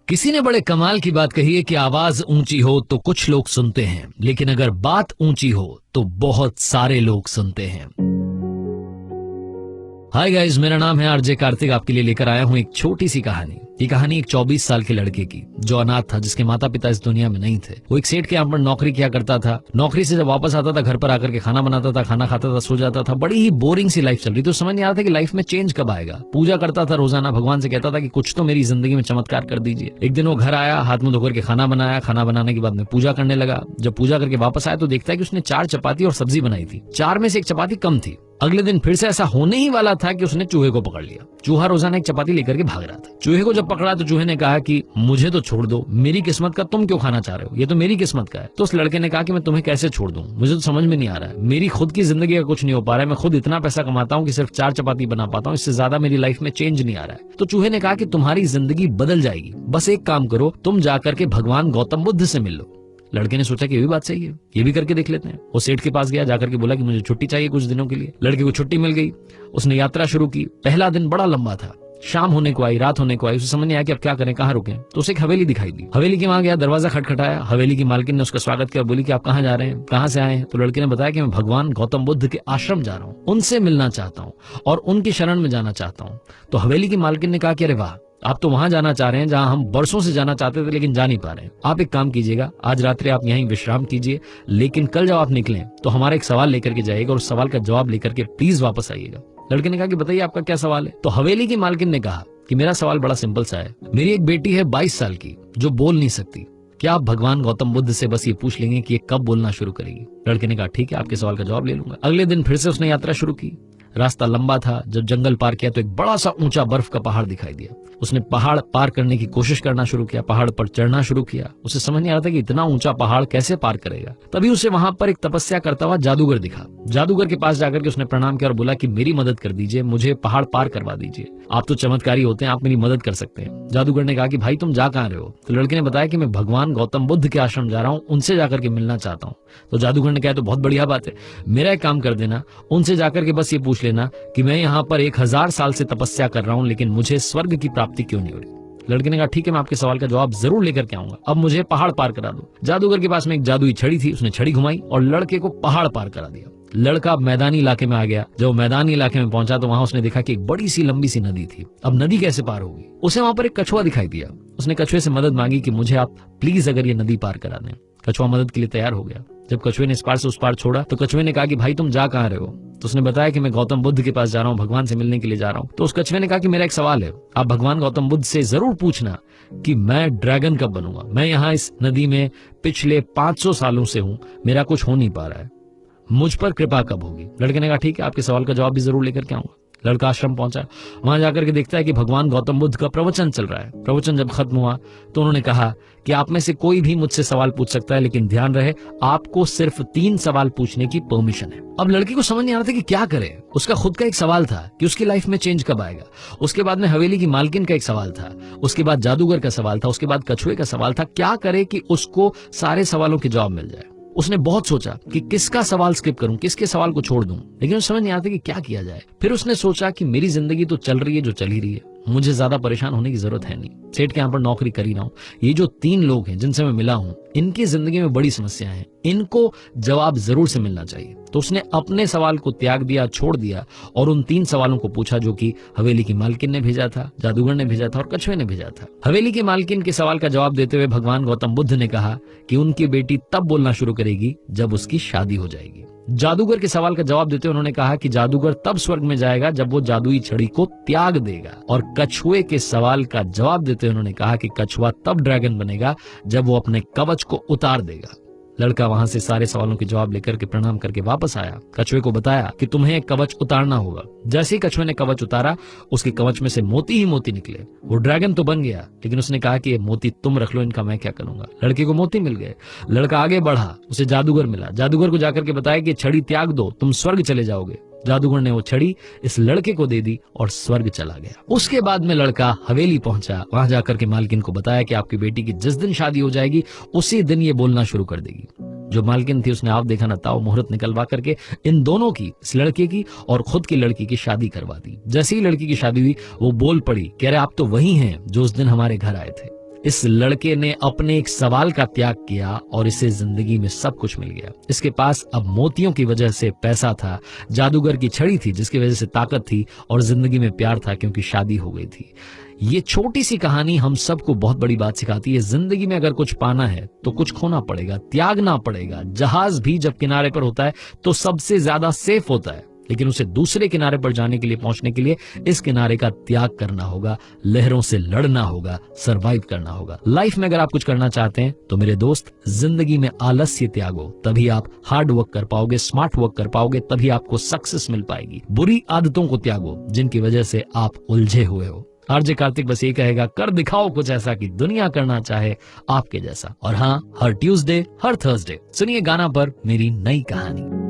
किसी ने बड़े कमाल की बात कही है कि आवाज ऊंची हो तो कुछ लोग सुनते हैं, लेकिन अगर बात ऊंची हो तो बहुत सारे लोग सुनते हैं। हाय गाइस, मेरा नाम है आरजे कार्तिक। आपके लिए लेकर आया हूं एक छोटी सी कहानी। ये कहानी एक 24 साल के लड़के की जो अनाथ था, जिसके माता पिता इस दुनिया में नहीं थे। वो एक सेठ के यहाँ पर नौकरी किया करता था। नौकरी से जब वापस आता था घर पर आकर के खाना बनाता था, खाना खाता था, सो जाता था। बड़ी ही बोरिंग सी लाइफ चल रही थी। तो समझ नहीं आ रहा था कि लाइफ में चेंज कब आएगा। पूजा करता था रोजाना, भगवान से कहता था कि कुछ तो मेरी जिंदगी में चमत्कार कर दीजिए। एक दिन वो घर आया, हाथ मुंह धोकर के खाना बनाया। खाना बनाने के बाद में पूजा करने लगा। जब पूजा करके वापस आया तो देखता है कि उसने 4 चपाती और सब्जी बनाई थी। 4 में से 1 चपाती कम थी। अगले दिन फिर से ऐसा होने ही वाला था कि उसने चूहे को पकड़ लिया। चूहा रोजाना 1 चपाती लेकर के भाग रहा था। चूहे को जब पकड़ा तो चूहे ने कहा कि मुझे तो छोड़ दो, मेरी किस्मत का तुम क्यों खाना चाह रहे हो, ये तो मेरी किस्मत का है। तो उस लड़के ने कहा कि मैं तुम्हें कैसे छोड़ दूं, मुझे तो समझ में नहीं आ रहा है। मेरी खुद की जिंदगी का कुछ नहीं हो पा रहा है। मैं खुद इतना पैसा कमाता हूँ कि सिर्फ 4 चपाती बना पाता हूँ, इससे ज्यादा मेरी लाइफ में चेंज नहीं आ रहा है। तो चूहे ने कहा कि तुम्हारी जिंदगी बदल जाएगी, बस एक काम करो, तुम जाकर के भगवान गौतम बुद्ध से मिल लो। लड़के ने सोचा कि ये भी बात सही है, ये भी करके देख लेते हैं। वो सेठ के पास गया, जाकर के बोला कि मुझे छुट्टी चाहिए कुछ दिनों के लिए। लड़के को छुट्टी मिल गई। उसने यात्रा शुरू की। पहला दिन बड़ा लंबा था। शाम होने को आई, रात होने को आई। उसे समझ नहीं आया कि अब क्या करें, कहाँ रुके। तो उसे एक हवेली दिखाई दी। हवेली के वहां गया, दरवाजा खटखटाया। हवेली की मालकिन ने उसका स्वागत किया, बोली कि आप कहाँ जा रहे हैं, कहाँ से आए हैं। तो लड़के ने बताया कि मैं भगवान गौतम बुद्ध के आश्रम जा रहा हूँ, उनसे मिलना चाहता हूँ और उनकी शरण में जाना चाहता हूँ। तो हवेली की मालकिन ने कहा कि अरे वाह, आप तो वहां जाना चाह रहे हैं जहां हम बरसों से जाना चाहते थे लेकिन जा नहीं पा रहे हैं। आप एक काम कीजिएगा, आज रात्रि आप यहीं विश्राम कीजिए, लेकिन कल जब आप निकलें तो हमारा एक सवाल लेकर के जाइएगा और उस सवाल का जवाब लेकर के प्लीज वापस आइएगा। लड़के ने कहा कि बताइए आपका क्या सवाल है। तो हवेली की मालकिन ने कहा कि मेरा सवाल बड़ा सिंपल सा है। मेरी एक बेटी है 22 साल की जो बोल नहीं सकती। क्या आप भगवान गौतम बुद्ध से बस ये पूछ लेंगे कि ये कब बोलना शुरू करेगी। लड़के ने कहा ठीक है, आपके सवाल का जवाब ले लूंगा। अगले दिन फिर से उसने यात्रा शुरू की। रास्ता लंबा था। जब जंगल पार किया तो एक बड़ा सा ऊंचा बर्फ का पहाड़ दिखाई दिया। उसने पहाड़ पार करने की कोशिश करना शुरू किया, पहाड़ पर चढ़ना शुरू किया। उसे समझ नहीं आ रहा था कि इतना ऊंचा पहाड़ कैसे पार करेगा। तभी उसे वहां पर एक तपस्या करता हुआ जादूगर दिखा। जादूगर के पास जाकर के उसने प्रणाम किया और बोला कि मेरी मदद कर दीजिए, मुझे पहाड़ पार करवा दीजिए। आप तो चमत्कारी होते हैं, आप मेरी मदद कर सकते हैं। जादूगर ने कहा कि भाई तुम जा कहाँ रहे हो। तो लड़के ने बताया कि मैं भगवान गौतम बुद्ध के आश्रम जा रहा हूँ, उनसे जाकर के मिलना चाहता हूँ। तो जादूगर ने कहा तो बहुत बढ़िया बात है, मेरा एक काम कर देना, उनसे जाकर के बस ये पूछ लेना कि मैं यहाँ पर 1000 साल से तपस्या कर रहा हूँ लेकिन मुझे स्वर्ग की प्राप्ति क्यों नहीं हो रही। लड़के ने कहा ठीक है, मैं आपके सवाल का जवाब जरूर लेकर के आऊंगा, अब मुझे पहाड़ पार करा दो। जादूगर के पास में एक जादुई छड़ी थी, उसने छड़ी घुमाई और लड़के को पहाड़ पार करा दिया। लड़का मैदानी इलाके में आ गया। जब मैदानी इलाके में पहुंचा तो वहां उसने देखा कि एक बड़ी सी लंबी सी नदी थी। अब नदी कैसे पार होगी। उसे वहां पर एक कछुआ दिखाई दिया। उसने कछुए से मदद मांगी कि मुझे आप प्लीज अगर ये नदी पार करा दें। कछुआ मदद के लिए तैयार हो गया। जब कछुए ने इस पार से उस पार छोड़ा तो कछुए ने कहा कि भाई तुम जा कहाँ रहे हो। तो उसने बताया कि मैं गौतम बुद्ध के पास जा रहा हूँ, भगवान से मिलने के लिए जा रहा हूँ। तो उस कछुए ने कहा कि मेरा एक सवाल है, आप भगवान गौतम बुद्ध से जरूर पूछना कि मैं ड्रैगन कब बनूंगा। मैं यहाँ इस नदी में पिछले 500 सालों से हूँ, मेरा कुछ हो नहीं पा रहा है, मुझ पर कृपा कब होगी। लड़के ने कहा ठीक है, आपके सवाल का जवाब भी जरूर लेकर के आऊंगा। लड़का आश्रम पहुंचा। वहां जाकर के देखता है कि भगवान गौतम बुद्ध का प्रवचन चल रहा है। प्रवचन जब खत्म हुआ तो उन्होंने कहा कि आप में से कोई भी मुझसे सवाल पूछ सकता है, लेकिन ध्यान रहे आपको सिर्फ 3 सवाल पूछने की परमिशन है। अब लड़की को समझ नहीं आ रहा था कि क्या करे। उसका खुद का एक सवाल था कि उसकी लाइफ में चेंज कब आएगा। उसके बाद में हवेली की मालकिन का एक सवाल था। उसके बाद जादूगर का सवाल था। उसके बाद कछुए का सवाल था। क्या करे कि उसको सारे सवालों के जवाब मिल जाए। उसने बहुत सोचा कि किसका सवाल स्किप करूं, किसके सवाल को छोड़ दूं, लेकिन उसे समझ नहीं आता कि क्या किया जाए। फिर उसने सोचा कि मेरी जिंदगी तो चल रही है जो चल ही रही है, मुझे ज्यादा परेशान होने की जरूरत है नहीं। सेठ के यहाँ पर नौकरी कर ही रहा हूं। ये जो 3 लोग हैं जिनसे मैं मिला हूं, इनकी जिंदगी में बड़ी समस्या है, इनको जवाब जरूर से मिलना चाहिए। तो उसने अपने सवाल को त्याग दिया, छोड़ दिया और उन 3 सवालों को पूछा जो कि हवेली की मालकिन ने भेजा था, जादूगर ने भेजा था और कछुए ने भेजा था। हवेली की मालकिन के सवाल का जवाब देते हुए भगवान गौतम बुद्ध ने कहा कि उनकी बेटी तब बोलना शुरू करेगी जब उसकी शादी हो जाएगी। जादूगर के सवाल का जवाब देते उन्होंने कहा कि जादूगर तब स्वर्ग में जाएगा जब वो जादुई छड़ी को त्याग देगा। और कछुए के सवाल का जवाब देते उन्होंने कहा कि कछुआ तब ड्रैगन बनेगा जब वो अपने कवच को उतार देगा। लड़का वहां से सारे सवालों के जवाब लेकर के प्रणाम करके वापस आया। कछुए को बताया कि तुम्हें एक कवच उतारना होगा। जैसे ही कछुए ने कवच उतारा, उसके कवच में से मोती ही मोती निकले। वो ड्रैगन तो बन गया, लेकिन उसने कहा कि ये मोती तुम रख लो, इनका मैं क्या करूंगा। लड़के को मोती मिल गए। लड़का आगे बढ़ा, उसे जादूगर मिला। जादूगर को जाकर के बताया कि छड़ी त्याग दो, तुम स्वर्ग चले जाओगे। जादूगर ने वो छड़ी इस लड़के को दे दी और स्वर्ग चला गया। उसके बाद में लड़का हवेली पहुंचा। वहां जाकर के मालकिन को बताया कि आपकी बेटी की जिस दिन शादी हो जाएगी उसी दिन ये बोलना शुरू कर देगी। जो मालकिन थी उसने आप देखा ना ताव मुहूर्त निकलवा करके इन दोनों की, इस लड़के की और खुद की लड़की की शादी करवा दी। जैसे ही लड़की की शादी हुई वो बोल पड़ी, कह रहे आप तो वही हैं जो उस दिन हमारे घर आए थे। इस लड़के ने अपने एक सवाल का त्याग किया और इसे जिंदगी में सब कुछ मिल गया। इसके पास अब मोतियों की वजह से पैसा था, जादूगर की छड़ी थी जिसकी वजह से ताकत थी, और जिंदगी में प्यार था क्योंकि शादी हो गई थी। ये छोटी सी कहानी हम सबको बहुत बड़ी बात सिखाती है। जिंदगी में अगर कुछ पाना है तो कुछ खोना पड़ेगा, त्यागना पड़ेगा। जहाज भी जब किनारे पर होता है तो सबसे ज्यादा सेफ होता है, लेकिन उसे दूसरे किनारे पर जाने के लिए, पहुंचने के लिए इस किनारे का त्याग करना होगा, लहरों से लड़ना होगा, सरवाइव करना होगा। लाइफ में अगर आप कुछ करना चाहते हैं तो मेरे दोस्त, जिंदगी में आलस्य त्यागो, तभी आप हार्ड वर्क कर पाओगे, स्मार्ट वर्क कर पाओगे, तभी आपको सक्सेस मिल पाएगी। बुरी आदतों को त्यागो जिनकी वजह से आप उलझे हुए हो। आरजे कार्तिक बस ये कहेगा, कर दिखाओ कुछ ऐसा कि दुनिया करना चाहे आपके जैसा। और हाँ, हर ट्यूसडे, हर थर्सडे सुनिए गाना पर मेरी नई कहानी।